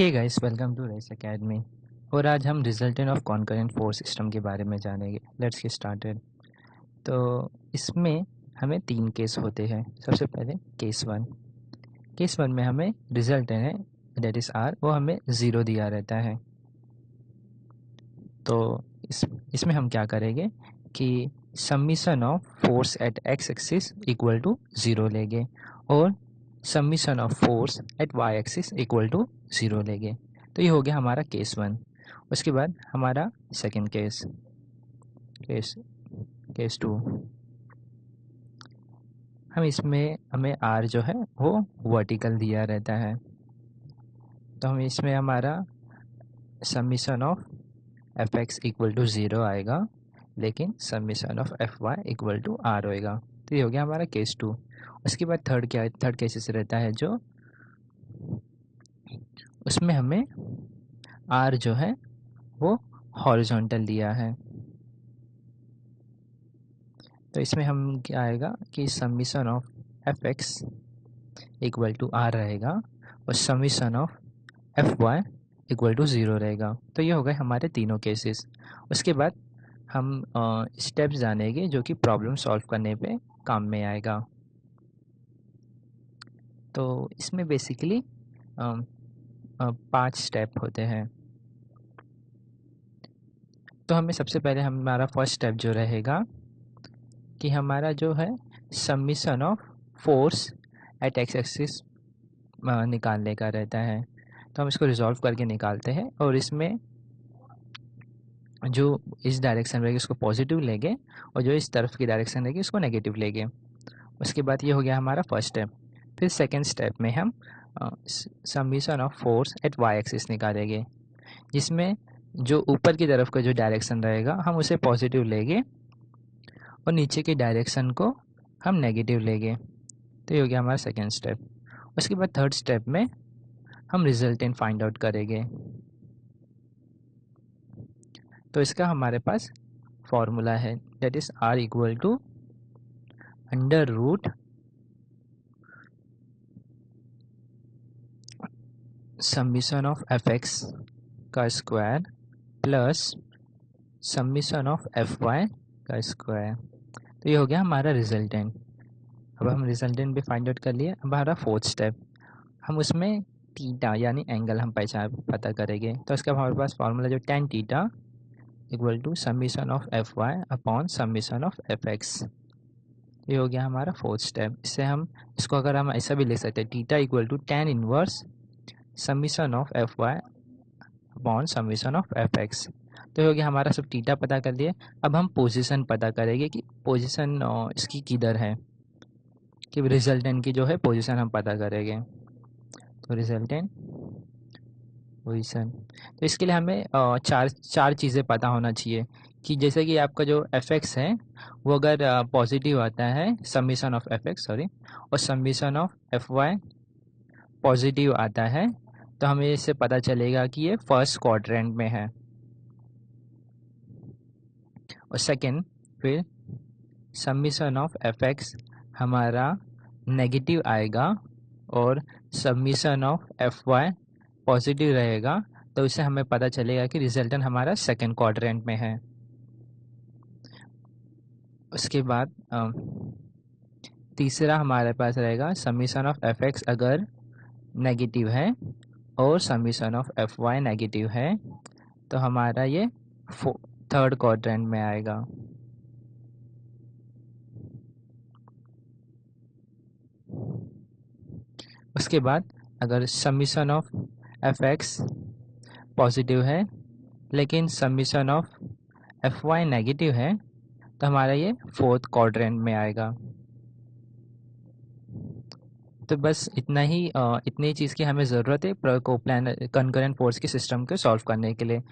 Hey guys, welcome to Race Academy. और आज हम resultant of concurrent force system के बारे में जानेंगे। Let's get started. तो इसमें हमें 3 केस होते हैं। सबसे पहले केस वन में हमें रिजल्टेंट है दैट इज़ आर, वो हमें 0 दिया रहता है। तो इसमें हम क्या करेंगे कि summation of force at x axis equal to 0 लेंगे और summation of force at Y axis equal to 0 लेंगे। तो ये हो गया हमारा केस 1। उसके बाद हमारा सेकंड केस केस 2। हमें आर जो है वो वर्टिकल दिया रहता है। तो हम इसमें हमारा summation of F x equal to 0 आएगा, लेकिन summation of F y equal to r होएगा। तो ये हो गया हमारा केस 2। उसके बाद थर्ड केसेस रहता है जो उसमें हमें आर जो है वो हॉरिजॉन्टल दिया है। तो इसमें हम क्या आएगा कि summation of F x equal to r रहेगा और summation of F y equal to 0 रहेगा। तो ये हो गए हमारे तीनों केसेस। उसके बाद हम स्टेप्स जानेंगे जो कि प्रॉब्लम सॉल्व करने पे काम में आएगा। तो इसमें बेसिकली 5 स्टेप होते हैं। तो हमें सबसे पहले हमारा फर्स्ट स्टेप जो रहेगा कि हमारा जो है summation of force at x axis निकालने का रहता है। तो हम इसको रिजॉल्व करके निकालते हैं और इसमें जो इस डायरेक्शन रहेगी उसको पॉजिटिव लेंगे और जो इस तरफ की डायरेक्शन रहेगी उसको नेगेटिव लेंगे। उसके बाद ये हो गया हमारा फर्स्ट स्टेप। फिर सेकेंड स्टेप में हम summation of force at Y axis निकालेंगे, जिसमें जो ऊपर की तरफ का जो डायरेक्शन रहेगा हम उसे पॉजिटिव लेंगे और नीचे की डायरेक्शन को हम नेगेटिव लेंगे। तो ये हो गया हमारा सेकेंड स्टेप। उसके बाद थर्ड स्टेप में हम रिजल्टेंट फाइंड आउट करेंगे। तो इसका हमारे पास फॉर्मूला है that is r equal to under root summation of F x का square plus summation of F y का स्क्वायर। तो ये हो गया हमारा रिजल्टेंट। अब हम रिजल्टेंट भी फाइंड आउट कर लिए। अब हमारा फोर्थ स्टेप, हम उसमें थीटा यानी एंगल हम पता करेंगे। तो इसका हमारे पास फॉर्मूला जो tan theta equal to summation of F Y upon summation of F X. ये हो गया हमारा फोर्थ स्टेप। इससे हम इसको अगर हम ऐसा भी लिख सकते हैं, theta equal to tan inverse summation of F Y upon summation of F X. तो हो गया हमारा सब थीटा पता कर लिए। अब हम पोजीशन पता करेंगे कि पोजीशन इसकी किधर है, कि रिजल्टेंट की जो है पोजीशन हम पता करेंगे। तो रिजल्टेंट पोजीशन, तो इसके लिए हमें चार चीज़ें पता होना चाहिए कि जैसे कि आपका जो एफ एक्स है वो अगर पॉजिटिव आता है, summation of F x sorry, और summation of F Y positive आता है, तो हमें इससे पता चलेगा कि ये फर्स्ट क्वाड्रेंट में है। और सेकंड, फिर समीशन ऑफ एफ एक्स हमारा नेगेटिव आएगा और summation of F Y positive रहेगा, तो इससे हमें पता चलेगा कि रिजल्टेंट हमारा सेकंड क्वाड्रेंट में है। उसके बाद तीसरा हमारे पास रहेगा समीशन ऑफ एफ एक्स अगर नेगेटिव है और summation of F Y negative है, तो हमारा ये थर्ड क्वाड्रेंट में आएगा। उसके बाद अगर summation of F X positive है लेकिन summation of F Y negative है, तो हमारा ये फोर्थ क्वाड्रेंट में आएगा। तो बस इतनी चीज़ की हमें ज़रूरत है कोप्लानर कंकरेंट फोर्स के सिस्टम को सॉल्व करने के लिए।